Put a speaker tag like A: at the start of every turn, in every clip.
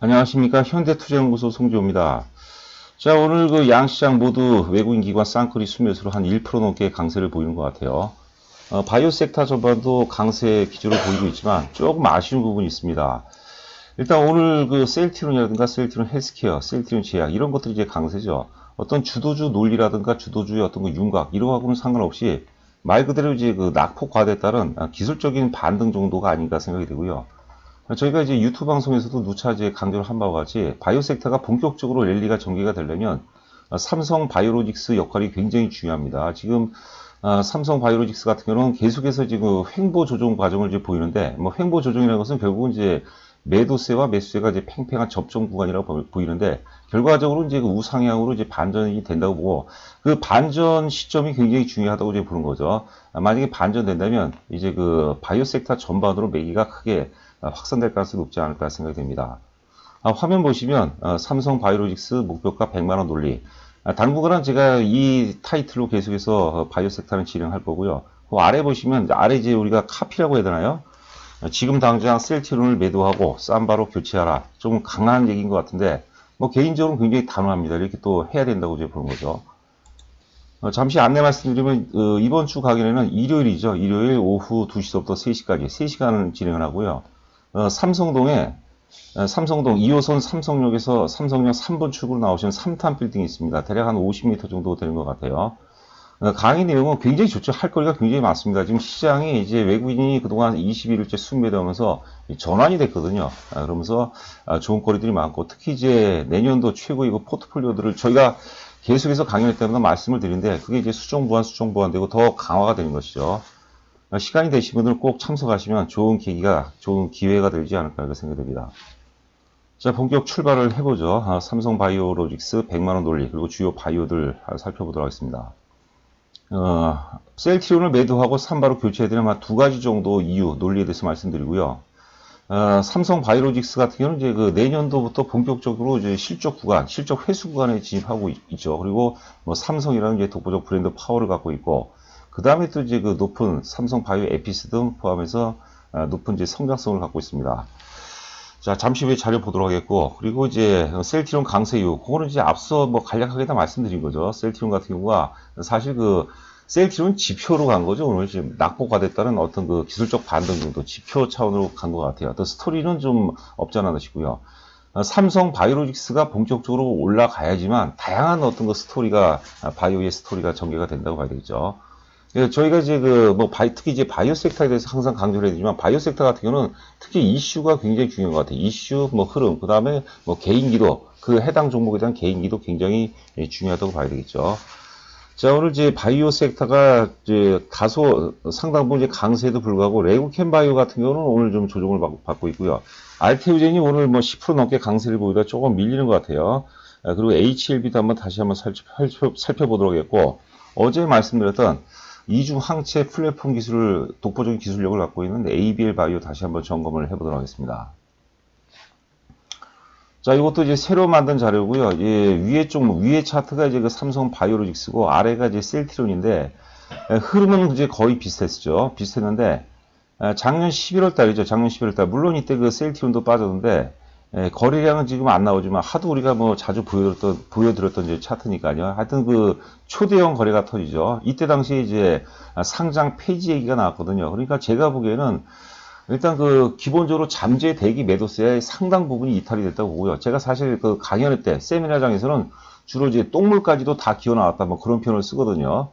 A: 안녕하십니까. 현대투자연구소 송지호입니다. 자, 오늘 그 양시장 모두 외국인 기관 쌍끌이 수매수로 한 1% 넘게 강세를 보이는 것 같아요. 바이오 섹터 전반도 강세 기조를 보이고 있지만 조금 아쉬운 부분이 있습니다. 일단 오늘 그 셀트리온이라든가 셀트리온 헬스케어, 셀트리온 제약 이런 것들이 이제 강세죠. 어떤 주도주 논리라든가 주도주의 어떤 그 윤곽 이런 거하고는 상관없이 말 그대로 이제 그 낙폭 과대에 따른 기술적인 반등 정도가 아닌가 생각이 되고요. 저희가 이제 유튜브 방송에서도 누차 이제 강조를 한 바와 같이 바이오 섹터가 본격적으로 랠리가 전개가 되려면 삼성 바이오로직스 역할이 굉장히 중요합니다. 지금 삼성 바이오로직스 같은 경우는 계속해서 지금 횡보 조정 과정을 이제 보이는데, 뭐 횡보 조정이라는 것은 결국은 이제 매도세와 매수세가 이제 팽팽한 접종 구간이라고 보이는데, 결과적으로 이제 그 우상향으로 이제 반전이 된다고 보고, 그 반전 시점이 굉장히 중요하다고 이제 보는 거죠. 만약에 반전된다면 이제 그 바이오 섹터 전반으로 매기가 크게 확산될 가능성이 높지 않을까 생각이 됩니다. 화면 보시면 삼성 바이오로직스 목표가 100만원 논리. 당분간은 제가 이 타이틀로 계속해서 바이오 섹터는 진행할 거고요. 그 아래 보시면 아래 이제 우리가 카피라고 해야 되나요? 지금 당장 셀트리온을 매도하고 쌈바로 교체하라. 좀 강한 얘기인 것 같은데 뭐 개인적으로 굉장히 단호합니다. 이렇게 또 해야 된다고 이제 보는 거죠. 잠시 안내 말씀드리면 이번 주 강연에는 일요일이죠. 일요일 오후 2시부터 3시까지 3시간을 진행을 하고요. 삼성동 2호선 삼성역에서 삼성역 3번 출구로 나오시는 3탄 빌딩이 있습니다. 대략 한 50m 정도 되는 것 같아요. 강의 내용은 굉장히 좋죠. 할 거리가 굉장히 많습니다. 지금 시장이 이제 외국인이 그동안 21일째 순매도하면서 전환이 됐거든요. 그러면서 좋은 거리들이 많고, 특히 이제 내년도 최고의 포트폴리오들을 저희가 계속해서 강연할 때마다 말씀을 드리는데, 그게 이제 수정 보완되고 더 강화가 되는 것이죠. 시간이 되신 분들은 꼭 참석하시면 좋은 기회가 되지 않을까 생각이 됩니다. 자, 본격 출발을 해보죠. 삼성 바이오로직스 100만원 논리, 그리고 주요 바이오들 살펴보도록 하겠습니다. 셀트리온을 매도하고 삼바로 교체해야 되는 한 두 가지 정도 이유, 논리에 대해서 말씀드리고요. 삼성 바이오로직스 같은 경우는 이제 그 내년도부터 본격적으로 이제 실적 회수 구간에 진입하고 있죠. 그리고 뭐 삼성이라는 이제 독보적 브랜드 파워를 갖고 있고, 그 다음에 또 이제 그 높은 삼성 바이오 에피스 등 포함해서 높은 이제 성장성을 갖고 있습니다. 자, 잠시 후에 자료 보도록 하겠고, 그리고 이제 셀트리온 강세 이유, 그거는 이제 앞서 뭐 간략하게 다 말씀드린 거죠. 셀트리온 같은 경우가 사실 그 셀트리온 지표로 간 거죠. 오늘 지금 낙폭과 됐다는 어떤 그 기술적 반등 정도 지표 차원으로 간 것 같아요. 또 스토리는 좀 없지 않아 싶고요. 삼성 바이오로직스가 본격적으로 올라가야지만 다양한 어떤 그 스토리가 바이오의 스토리가 전개가 된다고 봐야 되겠죠. 예, 저희가 이제 특히 이제 바이오 섹터에 대해서 항상 강조를 해드리지만, 바이오 섹터 같은 경우는 특히 이슈가 굉장히 중요한 것 같아요. 이슈, 흐름, 그 다음에 개인기도, 그 해당 종목에 대한 개인기도 굉장히 중요하다고 봐야 되겠죠. 자, 오늘 이제 바이오 섹터가 이제 다소 상당 부분 이제 강세에도 불구하고, 레고캠 바이오 같은 경우는 오늘 좀 조정을 받고 있고요. 알테오젠이 오늘 10% 넘게 강세를 보이다 조금 밀리는 것 같아요. 그리고 HLB도 다시 한번 살펴보도록 하겠고, 어제 말씀드렸던 이중 항체 플랫폼 독보적인 기술력을 갖고 있는 ABL 바이오 다시 한번 점검을 해보도록 하겠습니다. 자, 이것도 이제 새로 만든 자료고요. 위에 차트가 이제 그 삼성 바이오로직스고, 아래가 이제 셀트리온인데, 흐름은 이제 거의 비슷했는데, 작년 11월 달이죠. 작년 11월 달. 물론 이때 그 셀트리온도 빠졌는데, 거래량은 지금 안 나오지만 하도 우리가 자주 보여드렸던 이제 차트니까요. 하여튼 그 초대형 거래가 터지죠. 이때 당시에 이제 상장 폐지 얘기가 나왔거든요. 그러니까 제가 보기에는 일단 그 기본적으로 잠재 대기 매도세의 상당 부분이 이탈이 됐다고 보고요. 제가 사실 그 강연회 때 세미나장에서는 주로 이제 똥물까지도 다 기어 나왔다 그런 표현을 쓰거든요.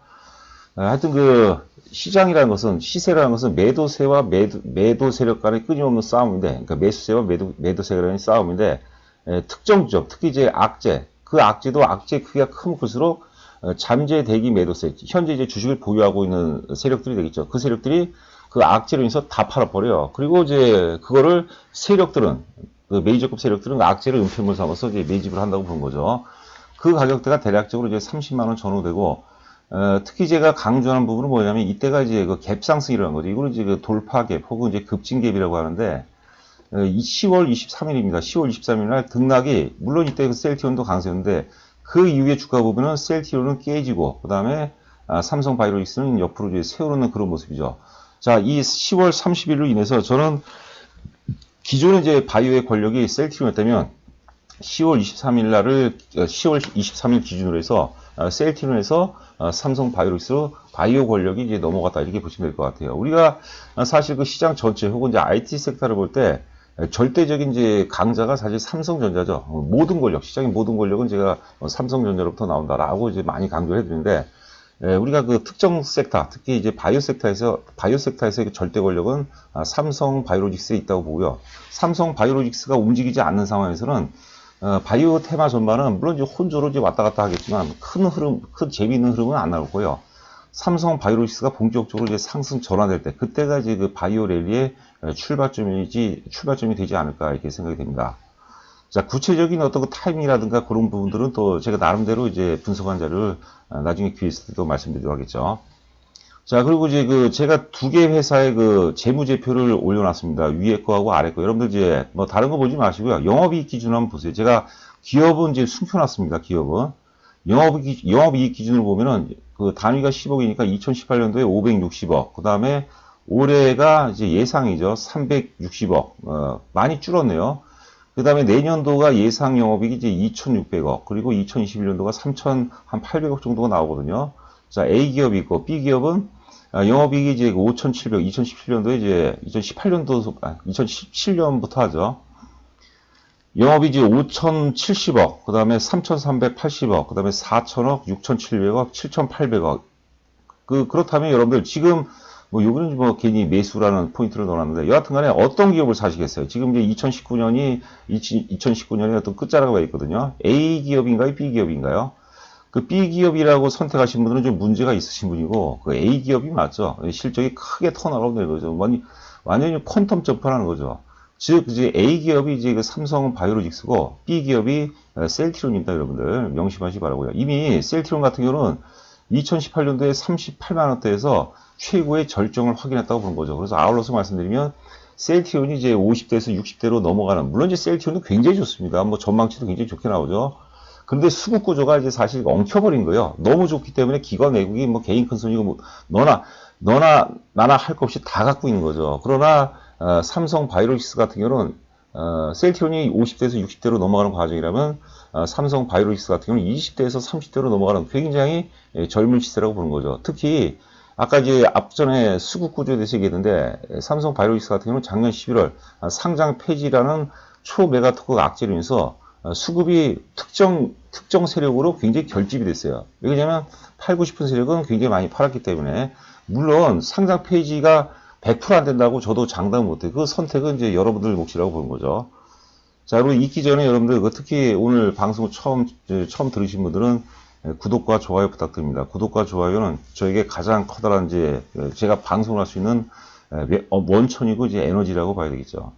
A: 하여튼 그 시장이라는 것은, 시세라는 것은 매도세와 매도 세력 간의 끊임없는 싸움인데, 그러니까 매수세와 매도 세력 간의 싸움인데, 특정 지점, 특히 이제 악재도 악재 크기가 크면 클수록 잠재 대기 매도세, 현재 이제 주식을 보유하고 있는 세력들이 되겠죠. 그 세력들이 그 악재로 인해서 다 팔아버려요. 그리고 이제 그거를 그 메이저급 세력들은 악재를 은폐물 삼아서 이제 매집을 한다고 보는 거죠. 그 가격대가 대략적으로 이제 30만원 전후 되고, 특히 제가 강조하는 부분은 뭐냐면, 이때가 이제 그 갭 상승이라는 거죠. 이걸 이제 그 돌파 갭 혹은 이제 급진 갭이라고 하는데, 10월 23일입니다. 10월 23일 날 등락이, 물론 이때 그 셀트리온도 강세였는데, 그 이후에 주가 보면은 셀트리온은 깨지고, 그 다음에 삼성 바이오로직스는 옆으로 이제 세우는 그런 모습이죠. 자, 이 10월 30일로 인해서 저는 기존에 이제 바이오의 권력이 셀트리온이었다면, 10월 23일 날을 10월 23일 기준으로 해서 셀트리온에서 삼성 바이오로직스로 바이오 권력이 이제 넘어갔다 이렇게 보시면 될 것 같아요. 우리가 사실 그 시장 전체 혹은 이제 IT 섹터를 볼 때 절대적인 이제 강자가 사실 삼성전자죠. 모든 권력, 시장의 모든 권력은 제가 삼성전자로부터 나온다라고 이제 많이 강조를 해드리는데 우리가 그 특정 섹터, 특히 이제 바이오 섹터에서의 절대 권력은 삼성 바이오로직스에 있다고 보고요. 삼성 바이오로직스가 움직이지 않는 상황에서는 바이오 테마 전반은 물론 이제 혼조로 이제 왔다 갔다 하겠지만 큰 재미있는 흐름은 안 나올 거예요. 삼성 바이오로직스가 본격적으로 이제 상승 전환될 때, 그때가 이제 그 바이오 랠리의 출발점이 되지 않을까 이렇게 생각이 됩니다. 자, 구체적인 어떤 그 타이밍이라든가 그런 부분들은 또 제가 나름대로 이제 분석한 자료를 나중에 기회 있을 때 또 말씀드리도록 하겠죠. 자, 그리고 이제 그 제가 두 개 회사의 그 재무제표를 올려놨습니다. 위에 거하고 아래 거. 여러분들 이제 뭐 다른 거 보지 마시고요. 영업이익 기준 한번 보세요. 제가 기업은 이제 숨겨놨습니다. 기업은. 영업이익 기준으로 보면은 그 단위가 10억이니까 2018년도에 560억. 그 다음에 올해가 이제 예상이죠. 360억. 많이 줄었네요. 그 다음에 내년도가 예상 영업이익이 이제 2,600억. 그리고 2021년도가 3,800억 정도가 나오거든요. 자, A기업이 있고, B기업은 영업이익이 이제 5,700, 2017년도에 이제 2017년부터 하죠. 영업이익이 5,070억, 그 다음에 3,380억, 그 다음에 4,000억, 6,700억, 7,800억. 그렇다면 여러분들 지금 뭐 여기는 뭐 괜히 매수라는 포인트를 넣어놨는데 여하튼 간에 어떤 기업을 사시겠어요? 지금 이제 2019년이 어떤 끝자락가 있거든요. A 기업인가요? B 기업인가요? 그 B 기업이라고 선택하신 분들은 좀 문제가 있으신 분이고, 그 A 기업이 맞죠? 실적이 크게 턴어라운드 되는 거죠. 완전히 퀀텀 점프하는 거죠. 즉, 이제 A 기업이 이제 그 삼성 바이오로직스고, B 기업이 셀트리온입니다, 여러분들. 명심하시기 바라고요. 이미 셀트리온 같은 경우는 2018년도에 38만원대에서 최고의 절정을 확인했다고 보는 거죠. 그래서 아울러서 말씀드리면, 셀트리온이 이제 50대에서 60대로 넘어가는, 물론 이제 셀트리온도 굉장히 좋습니다. 뭐 전망치도 굉장히 좋게 나오죠. 근데 수급 구조가 이제 사실 엉켜버린 거예요. 너무 좋기 때문에 기관 외국이 뭐 개인 큰 손이고 뭐 너나 나나 할 것 없이 다 갖고 있는 거죠. 그러나 삼성 바이오로직스 같은 경우는 셀트리온이 50대에서 60대로 넘어가는 과정이라면 삼성 바이오로직스 같은 경우는 20대에서 30대로 넘어가는 굉장히 젊은 시세라고 보는 거죠. 특히 아까 이제 앞전에 수급 구조에 대해서 얘기했는데 삼성 바이오로직스 같은 경우는 작년 11월 상장 폐지라는 초메가트크 악재로 인해서 수급이 특정 세력으로 굉장히 결집이 됐어요. 왜냐하면 팔고 싶은 세력은 굉장히 많이 팔았기 때문에. 물론 상장 폐지가 100% 안 된다고 저도 장담 못해요. 그 선택은 이제 여러분들 몫이라고 보는 거죠. 자, 그리고 잊기 전에 여러분들 특히 오늘 방송 처음 들으신 분들은 구독과 좋아요 부탁드립니다. 구독과 좋아요는 저에게 가장 커다란 이제 제가 방송을 할 수 있는 원천이고 이제 에너지라고 봐야 되겠죠.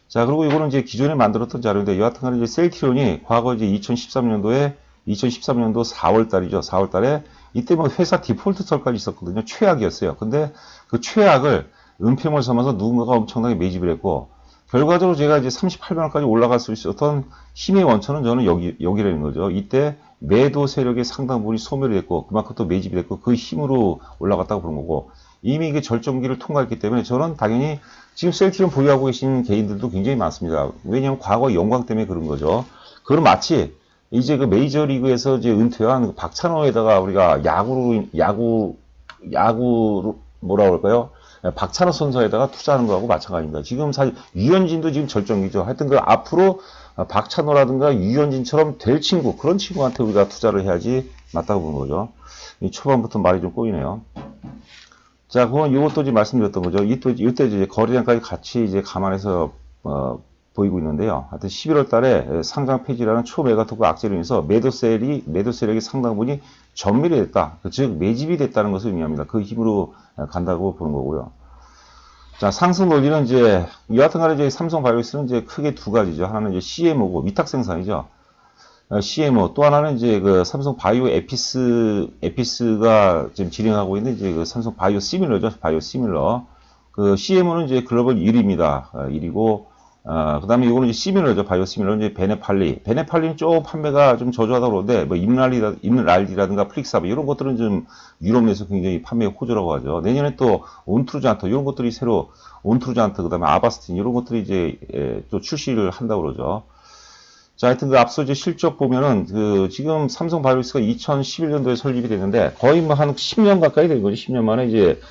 A: 자, 그리고 이거는 이제 기존에 만들었던 자료인데, 여하튼간에 이제 셀트리온이 과거 이제 2013년도 4월 달이죠. 4월 달에 이때 뭐 회사 디폴트설까지 있었거든요. 최악이었어요. 근데 그 최악을 은폐물 삼아서 누군가가 엄청나게 매집을 했고, 결과적으로 제가 이제 38만원까지 올라갈 수 있었던 힘의 원천은 저는 여기라는 거죠. 이때 매도 세력의 상당 부분이 소멸이 됐고, 그만큼 또 매집이 됐고, 그 힘으로 올라갔다고 보는 거고, 이미 이게 절정기를 통과했기 때문에 저는 당연히 지금 셀트리온 보유하고 계신 개인들도 굉장히 많습니다. 왜냐하면 과거 영광 때문에 그런 거죠. 그럼 마치 이제 그 메이저리그에서 이제 은퇴한 박찬호에다가 우리가 야구로 뭐라 그럴까요? 박찬호 선수에다가 투자하는 거하고 마찬가지입니다. 지금 사실 유현진도 지금 절정기죠. 하여튼 그 앞으로 박찬호라든가 유현진처럼 될 친구, 그런 친구한테 우리가 투자를 해야지 맞다고 보는 거죠. 이 초반부터 말이 좀 꼬이네요. 자, 그건 요것도 이제 말씀드렸던 거죠. 이때 이제 거래량까지 같이 이제 감안해서 보이고 있는데요. 하여튼 11월 달에 상장 폐지라는 초메가토크 악재로 인해서 매도 세력이 상당 부분이 전멸이 됐다. 즉 매집이 됐다는 것을 의미합니다. 그 힘으로 간다고 보는 거고요. 자, 상승 논리는 이제 여하튼간에 이제 삼성 바이오로직스는 이제 크게 두 가지죠. 하나는 이제 CMO고 위탁 생산이죠. CMO, 또 하나는 이제 그 삼성 바이오 에피스가 지금 진행하고 있는 이제 그 삼성 바이오 시밀러죠. 바이오 시밀러. 그 CMO는 이제 글로벌 1위입니다. 1위고, 그 다음에 이거는 이제 시밀러죠. 바이오 시밀러는 이제 베네팔리. 베네팔리는 조금 판매가 좀 저조하다고 그러는데, 뭐, 임랄디라든가 플릭사브, 이런 것들은 좀 유럽 내에서 굉장히 판매가 호조라고 하죠. 내년에 또 온트루잔트, 이런 것들이 새로, 온트루잔트, 그 다음에 아바스틴, 이런 것들이 이제 또 출시를 한다고 그러죠. 자, 하여튼 그 앞서 이제 실적 보면은 그 지금 삼성 바이오로직스가 2011년도에 설립이 됐는데 거의 뭐 한 10년 가까이 된 거죠. 10년 만에 이제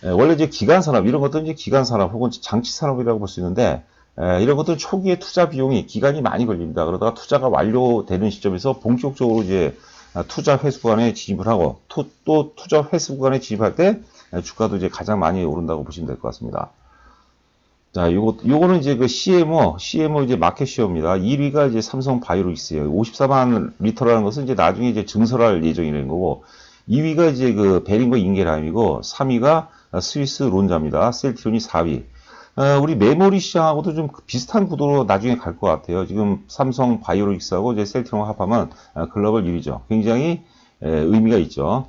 A: 원래 이제 기간 산업 이런 것들은 이제 기간 산업 혹은 장치 산업이라고 볼 수 있는데 이런 것들은 초기에 투자 비용이 기간이 많이 걸립니다. 그러다가 투자가 완료되는 시점에서 본격적으로 이제 투자 회수 구간에 진입을 하고 또 투자 회수 구간에 진입할 때 주가도 이제 가장 많이 오른다고 보시면 될 것 같습니다. 자, 요거는 이제 그 CMO 이제 마켓 시어입니다. 1위가 이제 삼성 바이오로직스예요. 54만 리터라는 것은 이제 나중에 이제 증설할 예정이라는 거고, 2위가 이제 그 베링거 인게람이고, 3위가 스위스 론자입니다. 셀트리온이 4위. 우리 메모리 시장하고도 좀 비슷한 구도로 나중에 갈 것 같아요. 지금 삼성 바이오로직스하고 이제 셀트리온 합하면 글로벌 1위죠. 굉장히 의미가 있죠.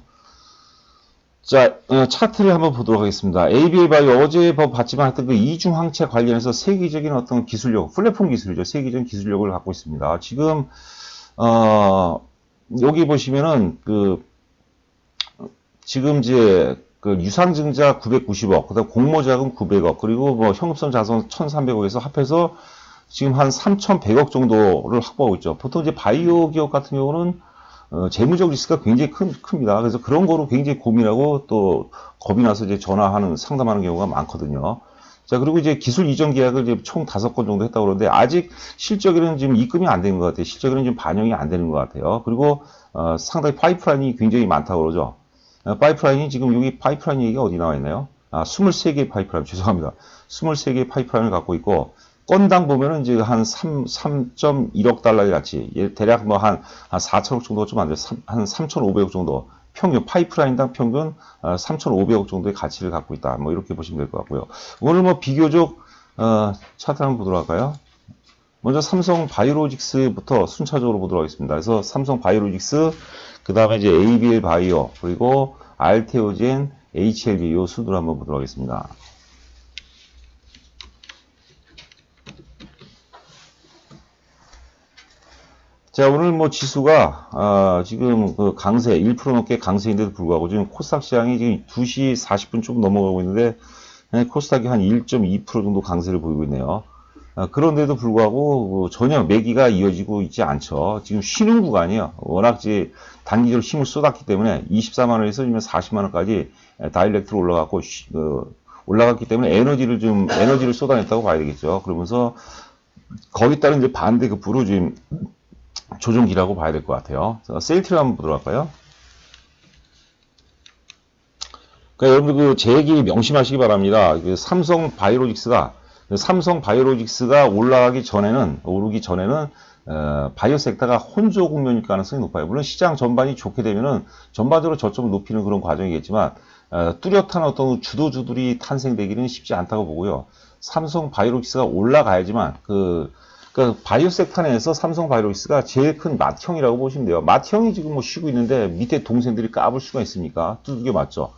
A: 자, 차트를 한번 보도록 하겠습니다. ABL 바이오 어제 봤지만 하여튼 그 이중 항체 관련해서 세계적인 어떤 기술력, 플랫폼 기술이죠. 세계적인 기술력을 갖고 있습니다. 지금, 여기 보시면은 지금 이제 그 유상증자 990억, 그다음 공모자금 900억, 그리고 뭐 현금성 자산 1,300억에서 합해서 지금 한 3,100억 정도를 확보하고 있죠. 보통 이제 바이오 기업 같은 경우는 재무적 리스크가 굉장히 큽니다. 그래서 그런 거로 굉장히 고민하고 또 겁이 나서 이제 전화하는, 상담하는 경우가 많거든요. 자, 그리고 이제 기술 이전 계약을 이제 총 5건 정도 했다고 그러는데 아직 실적에는 지금 입금이 안 되는 것 같아요. 실적에는 지금 반영이 안 되는 것 같아요. 그리고, 상당히 파이프라인이 굉장히 많다고 그러죠. 파이프라인이 지금 여기 파이프라인 얘기가 어디 나와 있나요? 23개의 파이프라인, 죄송합니다. 23개의 파이프라인을 갖고 있고, 건당 보면은 이제 한 3.1억 달러의 가치, 대략 뭐 한 4천억 정도가 좀 안 돼요. 한 3,500억 정도. 평균, 파이프라인당 평균 3,500억 정도의 가치를 갖고 있다. 뭐 이렇게 보시면 될 것 같고요. 오늘 뭐 비교적, 차트 한번 보도록 할까요? 먼저 삼성 바이오로직스부터 순차적으로 보도록 하겠습니다. 그래서 삼성 바이오로직스, 그 다음에 이제 ABL 바이오, 그리고 알테오젠, HLB 요 순으로 한번 보도록 하겠습니다. 자, 오늘 뭐 지수가, 지금 그 강세, 1% 넘게 강세인데도 불구하고 지금 코스닥 시장이 지금 2시 40분 좀 넘어가고 있는데, 코스닥이 한 1.2% 정도 강세를 보이고 있네요. 그런데도 불구하고 전혀 매기가 이어지고 있지 않죠. 지금 쉬는 구간이에요. 워낙 이제 단기적으로 힘을 쏟았기 때문에 24만 원에서 지금 40만 원까지 다이렉트로 올라갔고, 올라갔기 때문에 에너지를 쏟아냈다고 봐야 되겠죠. 그러면서 거기에 따른 이제 반대급부로 지금 조정기라고 봐야 될 것 같아요. 셀트리온 한번 보도록 할까요? 그러니까 여러분들 제 얘기 명심하시기 바랍니다. 삼성 바이오로직스가 오르기 전에는 바이오 섹터가 혼조 국면일 가능성이 높아요. 물론 시장 전반이 좋게 되면은 전반적으로 저점을 높이는 그런 과정이겠지만 뚜렷한 어떤 주도주들이 탄생되기는 쉽지 않다고 보고요. 삼성 바이오로직스가 올라가야지만 그러니까 바이오 섹터 내에서 삼성 바이오로직스가 제일 큰 맏형이라고 보시면 돼요. 맏형이 지금 뭐 쉬고 있는데 밑에 동생들이 까불 수가 있습니까? 두들겨 맞죠.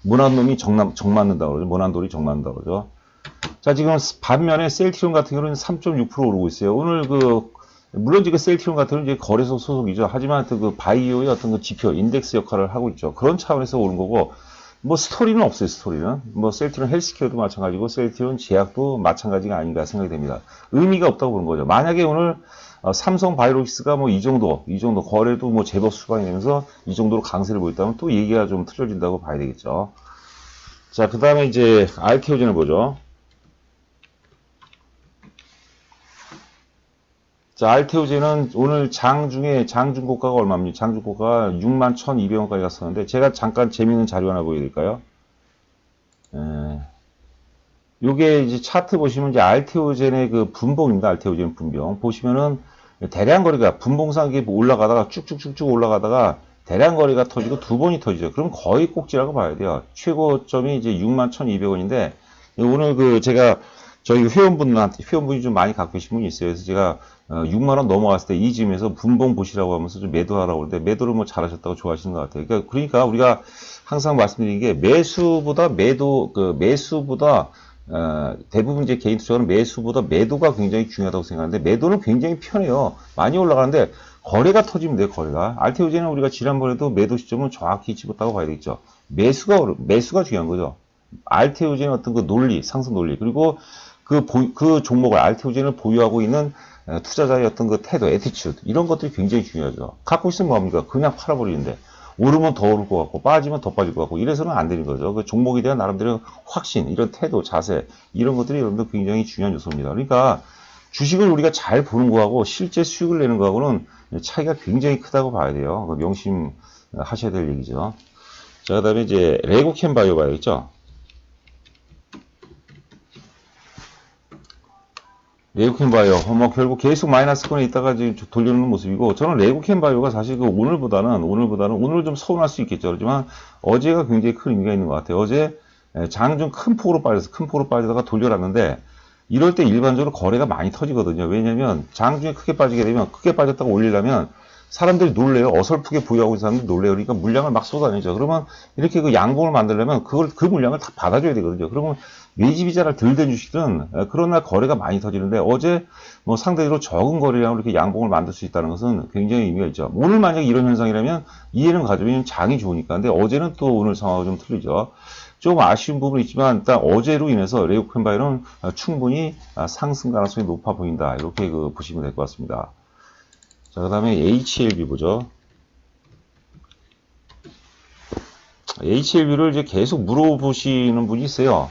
A: 모난 놈이 정 맞는다고 그러죠. 모난 돌이 정 맞는다고 그러죠. 자, 지금 반면에 셀트리온 같은 경우는 3.6% 오르고 있어요. 오늘 물론 지금 셀트리온 같은 경우는 이제 거래소 소속이죠. 하지만 그 바이오의 어떤 그 지표, 인덱스 역할을 하고 있죠. 그런 차원에서 오른 거고, 뭐 스토리는 없어요, 스토리는. 뭐 셀트리온 헬스케어도 마찬가지고, 셀트리온 제약도 마찬가지가 아닌가 생각이 됩니다. 의미가 없다고 보는 거죠. 만약에 오늘 삼성 바이오로직스가 뭐 이 정도 거래도 뭐 제법 수반이 되면서 이 정도로 강세를 보였다면 또 얘기가 좀 틀려진다고 봐야 되겠죠. 자, 그 다음에 이제 알테오젠을 보죠. 자, 알테오젠은 오늘 장중고가가 얼마입니까? 장중고가가 61,200원까지 갔었는데, 제가 잠깐 재미있는 자료 하나 보여드릴까요? 요게 이제 차트 보시면 이제 알테오젠의 그 분봉입니다. 알테오젠 분봉. 보시면은 대량 거리가 분봉상 이게 올라가다가 쭉쭉쭉쭉 올라가다가 대량 거리가 터지고 두 번이 터지죠. 그럼 거의 꼭지라고 봐야 돼요. 최고점이 이제 61,200원인데, 오늘 제가 저희 회원분이 좀 많이 갖고 계신 분이 있어요. 그래서 제가 6만원 넘어갔을 때 이 즈음에서 분봉 보시라고 하면서 좀 매도하라고 그러는데 매도를 뭐 잘하셨다고 좋아하시는 것 같아요. 그러니까 우리가 항상 말씀드리는 게 매수보다 대부분 이제 개인 투자는 매수보다 매도가 굉장히 중요하다고 생각하는데 매도는 굉장히 편해요. 많이 올라가는데 거래가 터지면 돼요, 거래가. 알테오젠은 우리가 지난번에도 매도 시점을 정확히 집었다고 봐야 되겠죠. 매수가 중요한 거죠. 알테오젠의 어떤 그 논리, 상승 논리, 그리고 그 종목을, 알테오젠을 보유하고 있는 투자자의 어떤 그 태도, 애티튜드 이런 것들이 굉장히 중요하죠. 갖고 있으면 뭐합니까? 그냥 팔아버리는데 오르면 더 오를 것 같고 빠지면 더 빠질 것 같고 이래서는 안 되는 거죠. 그 종목에 대한 나름대로 확신, 이런 태도, 자세 이런 것들이 여러분들 굉장히 중요한 요소입니다. 그러니까 주식을 우리가 잘 보는 거하고 실제 수익을 내는 거하고는 차이가 굉장히 크다고 봐야 돼요. 명심하셔야 될 얘기죠. 자, 그 다음에 이제 레고캠 바이오 봐야겠죠. 레고캠 바이오, 결국 계속 마이너스권에 있다가 지금 돌려놓는 모습이고, 저는 레고캠 바이오가 사실 그 오늘 좀 서운할 수 있겠죠. 그렇지만 어제가 굉장히 큰 의미가 있는 것 같아요. 어제 장 좀 큰 폭으로 빠지다가 돌려놨는데, 이럴 때 일반적으로 거래가 많이 터지거든요. 왜냐면 장중에 크게 빠지게 되면 크게 빠졌다가 올리려면 사람들이 놀래요. 어설프게 보유하고 있는 사람들이 놀래요. 그러니까 물량을 막 쏟아내죠. 그러면 이렇게 그 양봉을 만들려면 그 물량을 다 받아줘야 되거든요. 그러면 매집이자를 덜 된 주식들은 그런 날 거래가 많이 터지는데 어제 뭐 상대적으로 적은 거래량으로 이렇게 양봉을 만들 수 있다는 것은 굉장히 의미가 있죠. 오늘 만약에 이런 현상이라면 이해는 가져오면 장이 좋으니까. 근데 어제는 또 오늘 상황과 좀 틀리죠. 좀 아쉬운 부분이 있지만 일단 어제로 인해서 레고캠 바이오는 충분히 상승 가능성이 높아 보인다. 이렇게 보시면 될 것 같습니다. 자, 그 다음에 HLB 보죠. HLB를 이제 계속 물어보시는 분이 있어요.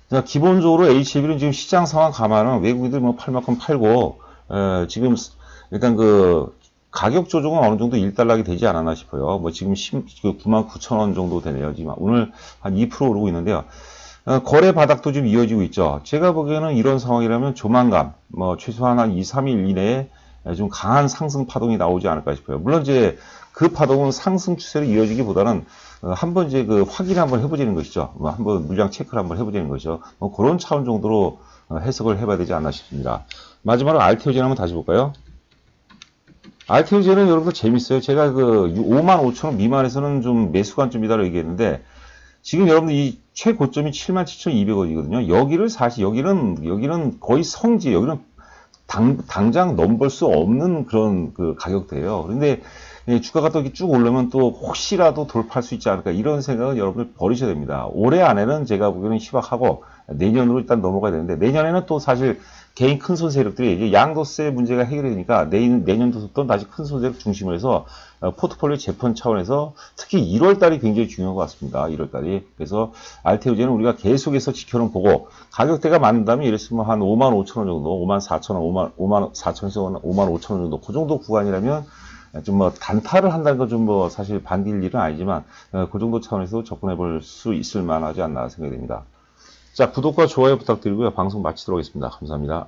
A: 자, 기본적으로 HLB는 지금 시장 상황 감안은 외국인들 뭐 팔 만큼 팔고, 지금 일단 그 가격 조정은 어느 정도 일단락이 되지 않았나 싶어요. 뭐 지금 99,000원 정도 되네요. 지금 오늘 한 2% 오르고 있는데요. 거래 바닥도 좀 이어지고 있죠. 제가 보기에는 이런 상황이라면 조만간, 뭐 최소한 한 2, 3일 이내에 좀 강한 상승 파동이 나오지 않을까 싶어요. 물론 이제 그 파동은 상승 추세로 이어지기보다는 한번 이제 확인을 한번 해보자는 것이죠. 뭐 한번 물량 체크를 한번 해보자는 것이죠. 뭐 그런 차원 정도로 해석을 해봐야 되지 않나 싶습니다. 마지막으로 알테오젠 한번 다시 볼까요? 알테오젠은 여러분들 재밌어요. 제가 55,000원 미만에서는 좀 매수 관점이다라고 얘기했는데 지금 여러분들 이 최고점이 77,200원이거든요. 여기는 거의 성지, 여기는 당장 넘볼 수 없는 그런 가격대예요. 그런데 주가가 또 이렇게 쭉 오르면 또 혹시라도 돌파할 수 있지 않을까 이런 생각은 여러분들 버리셔야 됩니다. 올해 안에는 제가 보기에는 희박하고 내년으로 일단 넘어가야 되는데 내년에는 또 사실 개인 큰 손 세력들이 이제 양도세 문제가 해결이 되니까 내년도부터 다시 큰 손 세력 중심으로 해서 포트폴리오 재편 차원에서 특히 1월 달이 굉장히 중요한 것 같습니다. 1월 달이. 그래서 알테오젠은 우리가 계속해서 지켜는 보고 가격대가 맞는다면 예를 들면 한 55,000원 정도, 54,000원, 54,000원에서 55,000원 정도 그 정도 구간이라면 좀 뭐 단타를 한다는 건 좀 뭐 사실 반길 일은 아니지만 그 정도 차원에서 접근해 볼 수 있을 만하지 않나 생각이 됩니다. 자, 구독과 좋아요 부탁드리고요. 방송 마치도록 하겠습니다. 감사합니다.